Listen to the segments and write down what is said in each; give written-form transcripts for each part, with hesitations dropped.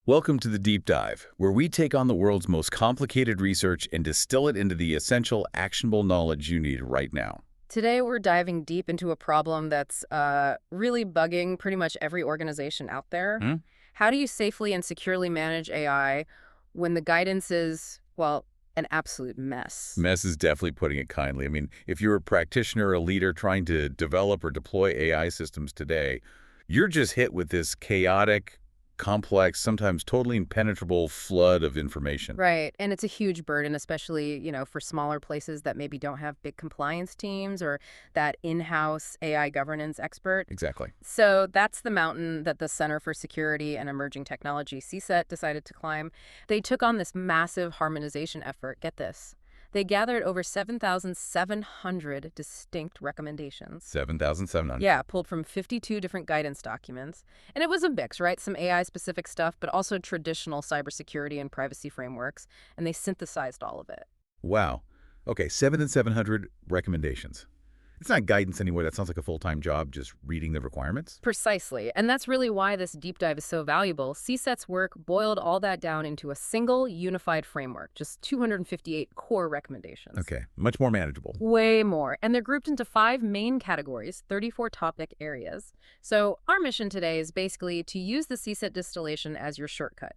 Welcome to the Deep Dive, where we take on the world's most complicated research and distill it into the essential, actionable knowledge you need right now. Today, we're diving deep into a problem that's really bugging pretty much every organization out there. Hmm? How do you safely and securely manage AI when the guidance is, well, an absolute mess? Mess is definitely putting it kindly. I mean, if you're a practitioner or a leader trying to develop or deploy AI systems today, you're just hit with this chaotic, complex, sometimes totally impenetrable flood of information. Right, and it's a huge burden, especially, for smaller places that maybe don't have big compliance teams or that in-house AI governance expert. Exactly. So that's the mountain that the Center for Security and Emerging Technology, CSET, decided to climb. They took on this massive harmonization effort. Get this. They gathered over 7,700 distinct recommendations. 7,700. Yeah, pulled from 52 different guidance documents. And it was a mix, right? Some AI-specific stuff, but also traditional cybersecurity and privacy frameworks. And they synthesized all of it. Wow. Okay, 7,700 recommendations. It's not guidance anymore. That sounds like a full-time job, just reading the requirements. Precisely. And that's really why this deep dive is so valuable. CSET's work boiled all that down into a single unified framework, just 258 core recommendations. Okay, much more manageable. Way more. And they're grouped into 5 main categories, 34 topic areas. So our mission today is basically to use the CSET distillation as your shortcut.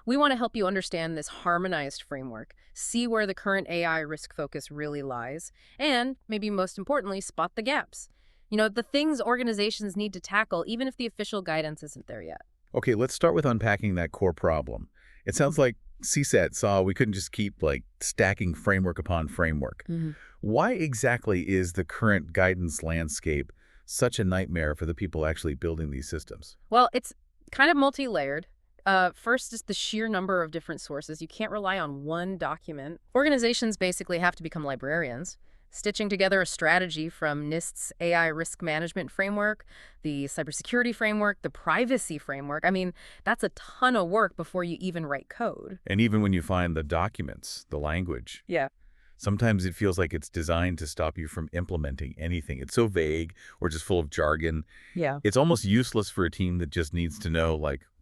We want to help you understand this harmonized framework, see where the current AI risk focus really lies, and, maybe most importantly, spot the gaps. The things organizations need to tackle, even if the official guidance isn't there yet. Okay, let's start with unpacking that core problem. It sounds like CSET saw we couldn't just keep, stacking framework upon framework. Why exactly is the current guidance landscape such a nightmare for the people actually building these systems? Well, it's kind of multi-layered. First is the sheer number of different sources. You can't rely on one document. Organizations basically have to become librarians, stitching together a strategy from NIST's AI risk management framework, the cybersecurity framework, the privacy framework. I mean, that's a ton of work before you even write code. And even when you find the documents, the language, Yeah. sometimes it feels like it's designed to stop you from implementing anything. It's so vague or just full of jargon. Yeah. It's almost useless for a team that just needs to know,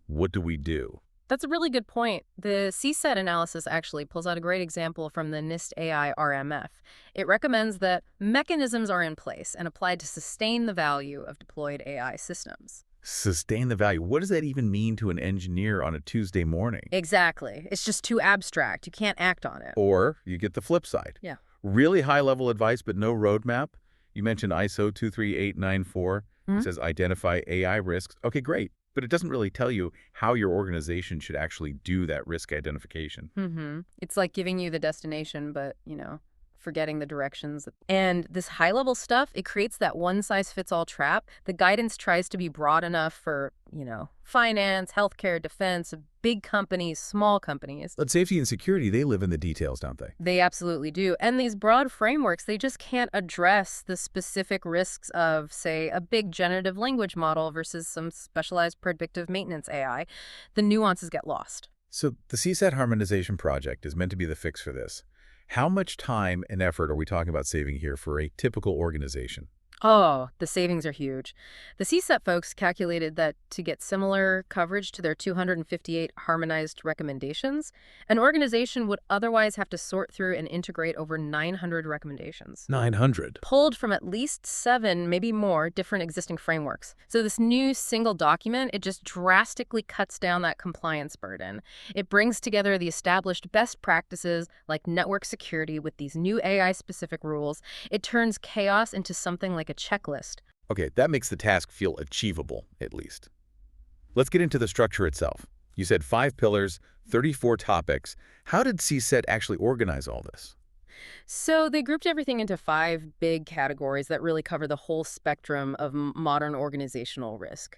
what do we do? That's a really good point. The CSET analysis actually pulls out a great example from the NIST AI RMF. It recommends that mechanisms are in place and applied to sustain the value of deployed AI systems. Sustain the value. What does that even mean to an engineer on a Tuesday morning? Exactly. It's just too abstract. You can't act on it. Or you get the flip side. Yeah. Really high-level advice, but no roadmap. You mentioned ISO 23894. It says identify AI risks. Okay, great. But it doesn't really tell you how your organization should actually do that risk identification. It's like giving you the destination, but, forgetting the directions. And this high-level stuff, it creates that one-size-fits-all trap. The guidance tries to be broad enough for, finance, healthcare, defense, big companies, small companies. But safety and security, they live in the details, don't they? They absolutely do. And these broad frameworks, they just can't address the specific risks of, say, a big generative language model versus some specialized predictive maintenance AI. The nuances get lost. So the CSET harmonization project is meant to be the fix for this. How much time and effort are we talking about saving here for a typical organization? Oh, the savings are huge. The CSET folks calculated that to get similar coverage to their 258 harmonized recommendations, an organization would otherwise have to sort through and integrate over 900 recommendations. 900. Pulled from at least 7, maybe more, different existing frameworks. So this new single document, it just drastically cuts down that compliance burden. It brings together the established best practices like network security with these new AI-specific rules. It turns chaos into something like a checklist. Okay, that makes the task feel achievable, at least. Let's get into the structure itself. You said 5 pillars, 34 topics. How did CSET actually organize all this? So they grouped everything into 5 big categories that really cover the whole spectrum of modern organizational risk.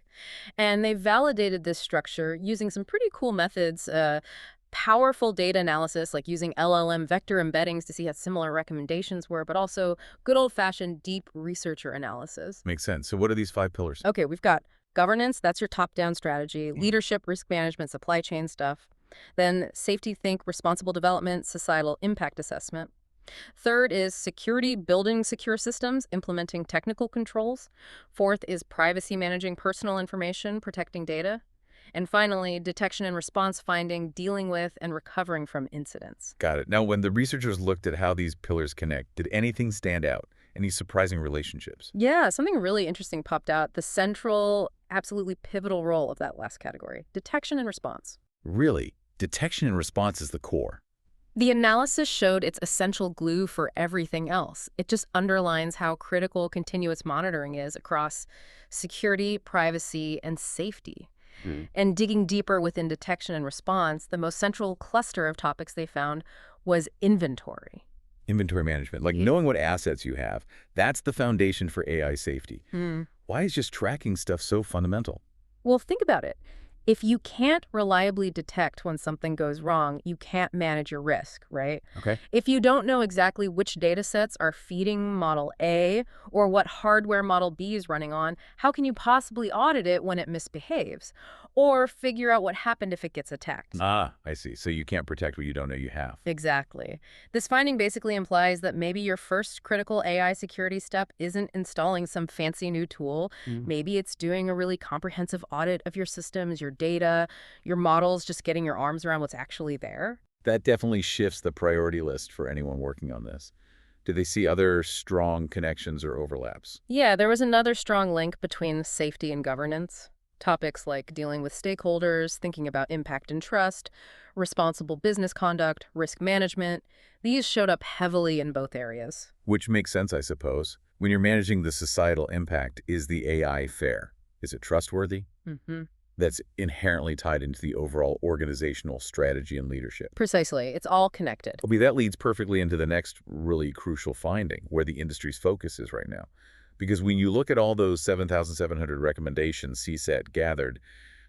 And they validated this structure using some pretty cool methods, powerful data analysis, like using LLM vector embeddings to see how similar recommendations were, but also good old-fashioned deep researcher analysis. Makes sense. So what are these 5 pillars? Okay, we've got governance, that's your top-down strategy, leadership, risk management, supply chain stuff. Then safety, think, responsible development, societal impact assessment. Third is security, building secure systems, implementing technical controls. Fourth is privacy, managing personal information, protecting data. And finally, detection and response finding, dealing with and recovering from incidents. Got it. Now, when the researchers looked at how these pillars connect, did anything stand out? Any surprising relationships? Yeah, something really interesting popped out. The central, absolutely pivotal role of that last category, detection and response. Really? Detection and response is the core. The analysis showed it's essential glue for everything else. It just underlines how critical continuous monitoring is across security, privacy, and safety. And digging deeper within detection and response, the most central cluster of topics they found was inventory. Inventory management, like knowing what assets you have, that's the foundation for AI safety. Why is just tracking stuff so fundamental? Well, think about it. If you can't reliably detect when something goes wrong, you can't manage your risk, right? Okay. If you don't know exactly which data sets are feeding Model A or what hardware Model B is running on, how can you possibly audit it when it misbehaves? Or figure out what happened if it gets attacked? Ah, I see. So you can't protect what you don't know you have. Exactly. This finding basically implies that maybe your first critical AI security step isn't installing some fancy new tool. Maybe it's doing a really comprehensive audit of your systems, your data, your models, just getting your arms around what's actually there. That definitely shifts the priority list for anyone working on this. Do they see other strong connections or overlaps? Yeah, there was another strong link between safety and governance. Topics like dealing with stakeholders, thinking about impact and trust, responsible business conduct, risk management, these showed up heavily in both areas. Which makes sense, I suppose. When you're managing the societal impact, is the AI fair? Is it trustworthy? That's inherently tied into the overall organizational strategy and leadership. Precisely. It's all connected. Well, that leads perfectly into the next really crucial finding, where the industry's focus is right now. Because when you look at all those 7,700 recommendations CSET gathered,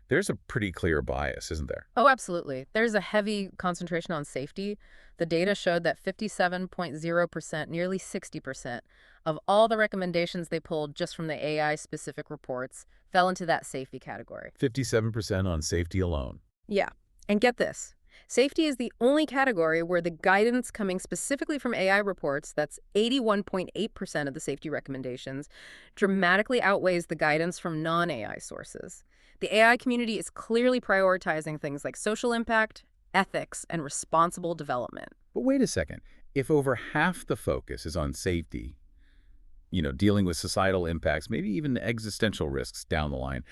there's a pretty clear bias, isn't there? Oh, absolutely. There's a heavy concentration on safety. The data showed that 57.0%, nearly 60%, of all the recommendations they pulled just from the AI-specific reports fell into that safety category. 57% on safety alone. Yeah. And get this. Safety is the only category where the guidance coming specifically from AI reports, that's 81.8% of the safety recommendations, dramatically outweighs the guidance from non-AI sources. The AI community is clearly prioritizing things like social impact, ethics, and responsible development. But wait a second. If over half the focus is on safety, dealing with societal impacts, maybe even existential risks down the line,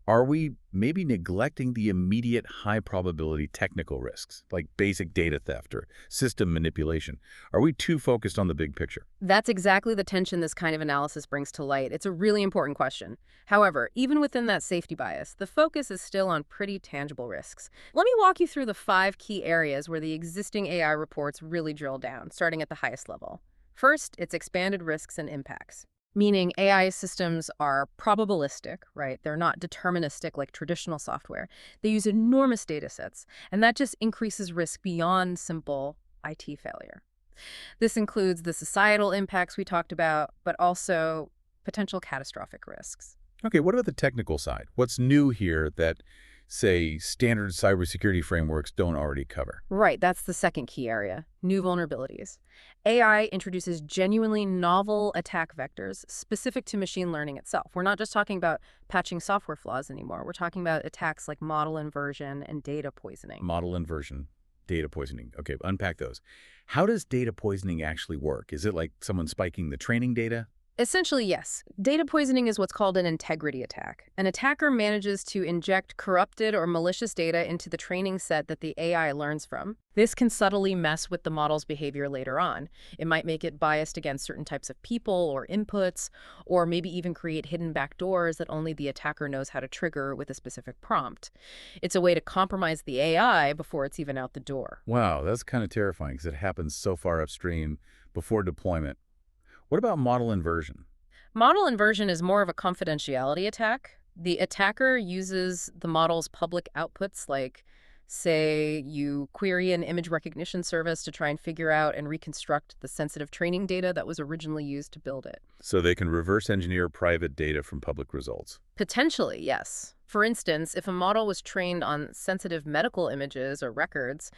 are we maybe neglecting the immediate high-probability technical risks, like basic data theft or system manipulation? Are we too focused on the big picture? That's exactly the tension this kind of analysis brings to light. It's a really important question. However, even within that safety bias, the focus is still on pretty tangible risks. Let me walk you through the 5 key areas where the existing AI reports really drill down, starting at the highest level. First, it's expanded risks and impacts. Meaning AI systems are probabilistic, right? They're not deterministic like traditional software. They use enormous data sets, and that just increases risk beyond simple IT failure. This includes the societal impacts we talked about, but also potential catastrophic risks. Okay, what about the technical side? What's new here that, say, standard cybersecurity frameworks don't already cover? Right, that's the second key area, new vulnerabilities. AI introduces genuinely novel attack vectors specific to machine learning itself. We're not just talking about patching software flaws anymore. We're talking about attacks like model inversion and data poisoning. Model inversion, data poisoning. Okay, unpack those. How does data poisoning actually work? Is it like someone spiking the training data? Essentially, yes. Data poisoning is what's called an integrity attack. An attacker manages to inject corrupted or malicious data into the training set that the AI learns from. This can subtly mess with the model's behavior later on. It might make it biased against certain types of people or inputs, or maybe even create hidden backdoors that only the attacker knows how to trigger with a specific prompt. It's a way to compromise the AI before it's even out the door. Wow, that's kind of terrifying because it happens so far upstream before deployment. What about model inversion? Model inversion is more of a confidentiality attack. The attacker uses the model's public outputs, like, say, you query an image recognition service to try and figure out and reconstruct the sensitive training data that was originally used to build it. So they can reverse engineer private data from public results. Potentially, yes. For instance, if a model was trained on sensitive medical images or records,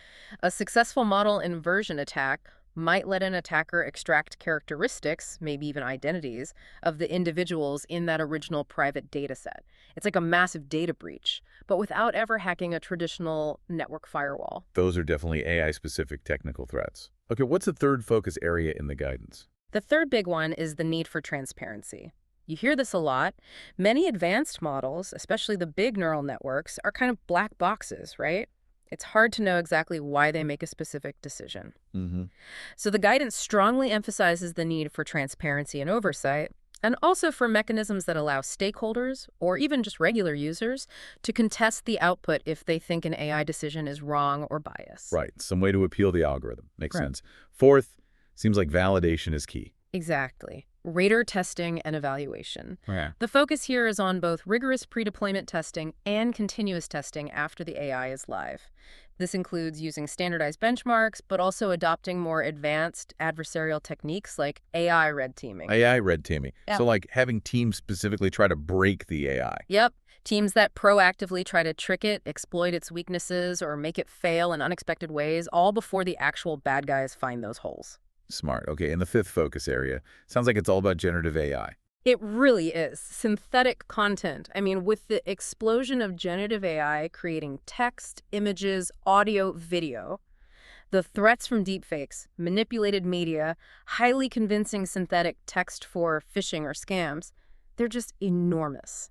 a successful model inversion attack might let an attacker extract characteristics, maybe even identities, of the individuals in that original private data set. It's like a massive data breach, but without ever hacking a traditional network firewall. Those are definitely AI-specific technical threats. Okay, what's the third focus area in the guidance? The third big one is the need for transparency. You hear this a lot. Many advanced models, especially the big neural networks, are kind of black boxes, right? It's hard to know exactly why they make a specific decision. Mm-hmm. So the guidance strongly emphasizes the need for transparency and oversight, and also for mechanisms that allow stakeholders, or even just regular users, to contest the output if they think an AI decision is wrong or biased. Right, some way to appeal the algorithm. Makes Right. sense. Fourth, seems like validation is key. Exactly. Rater testing and evaluation. Yeah. The focus here is on both rigorous pre-deployment testing and continuous testing after the AI is live. This includes using standardized benchmarks, but also adopting more advanced adversarial techniques like AI red teaming. AI red teaming. Yeah. So like having teams specifically try to break the AI. Yep. Teams that proactively try to trick it, exploit its weaknesses, or make it fail in unexpected ways, all before the actual bad guys find those holes. Smart. Okay, and the fifth focus area. Sounds like it's all about generative AI. It really is. Synthetic content. I mean, with the explosion of generative AI creating text, images, audio, video, the threats from deepfakes, manipulated media, highly convincing synthetic text for phishing or scams, they're just enormous.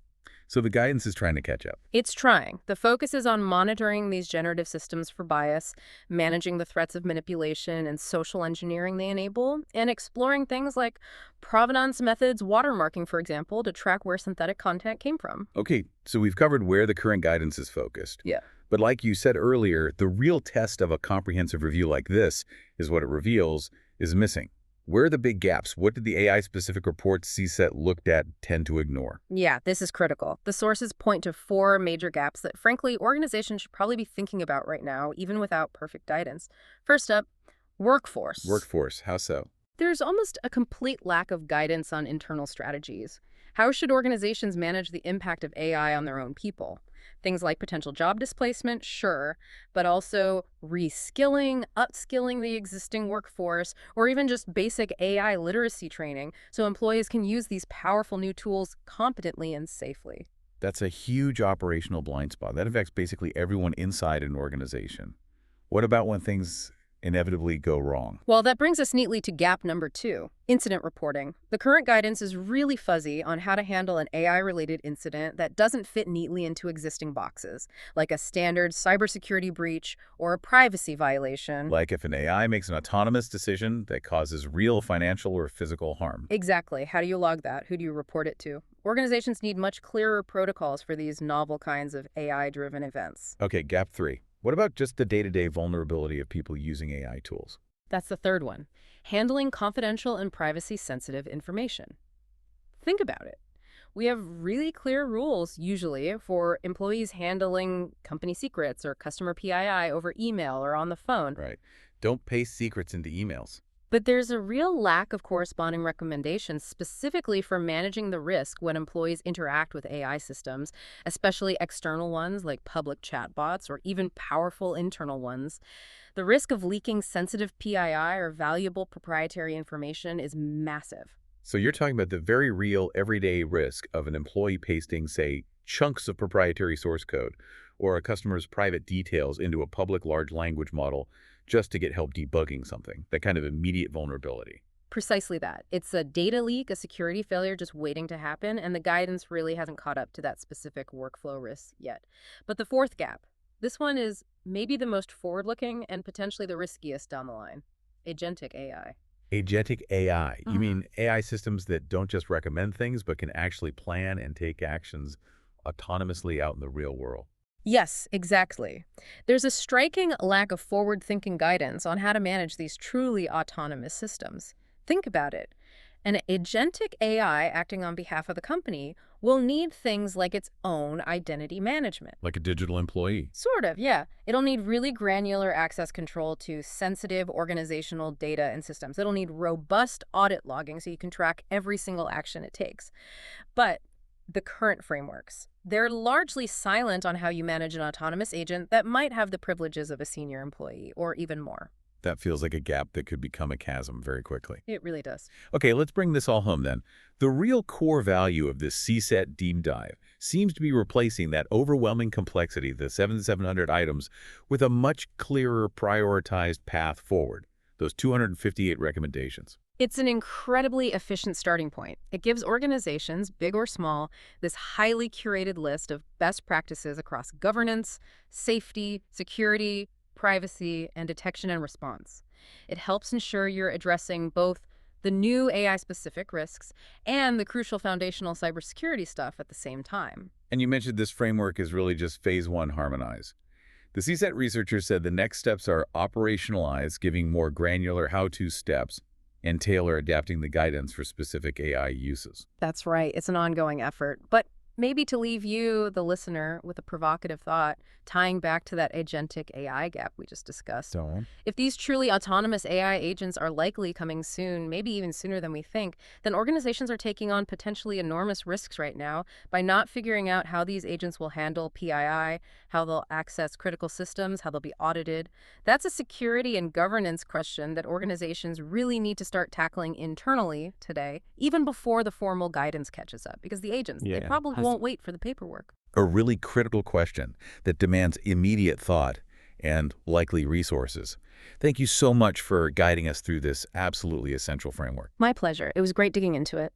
So the guidance is trying to catch up. It's trying. The focus is on monitoring these generative systems for bias, managing the threats of manipulation and social engineering they enable, and exploring things like provenance methods, watermarking, for example, to track where synthetic content came from. Okay, so we've covered where the current guidance is focused. Yeah. But like you said earlier, the real test of a comprehensive review like this is what it reveals is missing. Where are the big gaps? What did the AI-specific reports CSET looked at tend to ignore? Yeah, this is critical. The sources point to 4 major gaps that, frankly, organizations should probably be thinking about right now, even without perfect guidance. First up, workforce. Workforce, how so? There's almost a complete lack of guidance on internal strategies. How should organizations manage the impact of AI on their own people? Things like potential job displacement, sure, but also reskilling, upskilling the existing workforce, or even just basic AI literacy training so employees can use these powerful new tools competently and safely. That's a huge operational blind spot. That affects basically everyone inside an organization. What about when things inevitably go wrong? Well, that brings us neatly to gap number 2, incident reporting. The current guidance is really fuzzy on how to handle an AI-related incident that doesn't fit neatly into existing boxes, like a standard cybersecurity breach or a privacy violation. Like if an AI makes an autonomous decision that causes real financial or physical harm. Exactly. How do you log that? Who do you report it to? Organizations need much clearer protocols for these novel kinds of AI-driven events. Okay, gap 3. What about just the day-to-day vulnerability of people using AI tools? That's the third one. Handling confidential and privacy-sensitive information. Think about it. We have really clear rules, usually, for employees handling company secrets or customer PII over email or on the phone. Right. Don't paste secrets into emails. But there's a real lack of corresponding recommendations specifically for managing the risk when employees interact with AI systems, especially external ones like public chatbots or even powerful internal ones. The risk of leaking sensitive PII or valuable proprietary information is massive. So you're talking about the very real, everyday risk of an employee pasting, say, chunks of proprietary source code or a customer's private details into a public large language model just to get help debugging something, that kind of immediate vulnerability. Precisely that. It's a data leak, a security failure just waiting to happen, and the guidance really hasn't caught up to that specific workflow risk yet. But the fourth gap, this one is maybe the most forward-looking and potentially the riskiest down the line. Agentic AI. Agentic AI. You mean AI systems that don't just recommend things, but can actually plan and take actions autonomously out in the real world? Yes, exactly. There's a striking lack of forward-thinking guidance on how to manage these truly autonomous systems. Think about it. An agentic AI acting on behalf of the company will need things like its own identity management. Like a digital employee. Sort of, yeah. It'll need really granular access control to sensitive organizational data and systems. It'll need robust audit logging so you can track every single action it takes. But the current frameworks, they're largely silent on how you manage an autonomous agent that might have the privileges of a senior employee or even more. That feels like a gap that could become a chasm very quickly. It really does. Okay, let's bring this all home then. The real core value of this CSET deep dive seems to be replacing that overwhelming complexity, the 7,700 items, with a much clearer prioritized path forward, those 258 recommendations. It's an incredibly efficient starting point. It gives organizations, big or small, this highly curated list of best practices across governance, safety, security, privacy, and detection and response. It helps ensure you're addressing both the new AI-specific risks and the crucial foundational cybersecurity stuff at the same time. And you mentioned this framework is really just phase one harmonize. The CSET researchers said the next steps are operationalize, giving more granular how-to steps, and tailor adapting the guidance for specific AI uses. That's right. It's an ongoing effort. But maybe to leave you, the listener, with a provocative thought, tying back to that agentic AI gap we just discussed. So, If these truly autonomous AI agents are likely coming soon, maybe even sooner than we think, then organizations are taking on potentially enormous risks right now by not figuring out how these agents will handle PII, how they'll access critical systems, how they'll be audited. That's a security and governance question that organizations really need to start tackling internally today, even before the formal guidance catches up, because the agents, they yeah, probably won't wait for the paperwork. a really critical question that demands immediate thought and likely resources. Thank you so much for guiding us through this absolutely essential framework. My pleasure. It was great digging into it.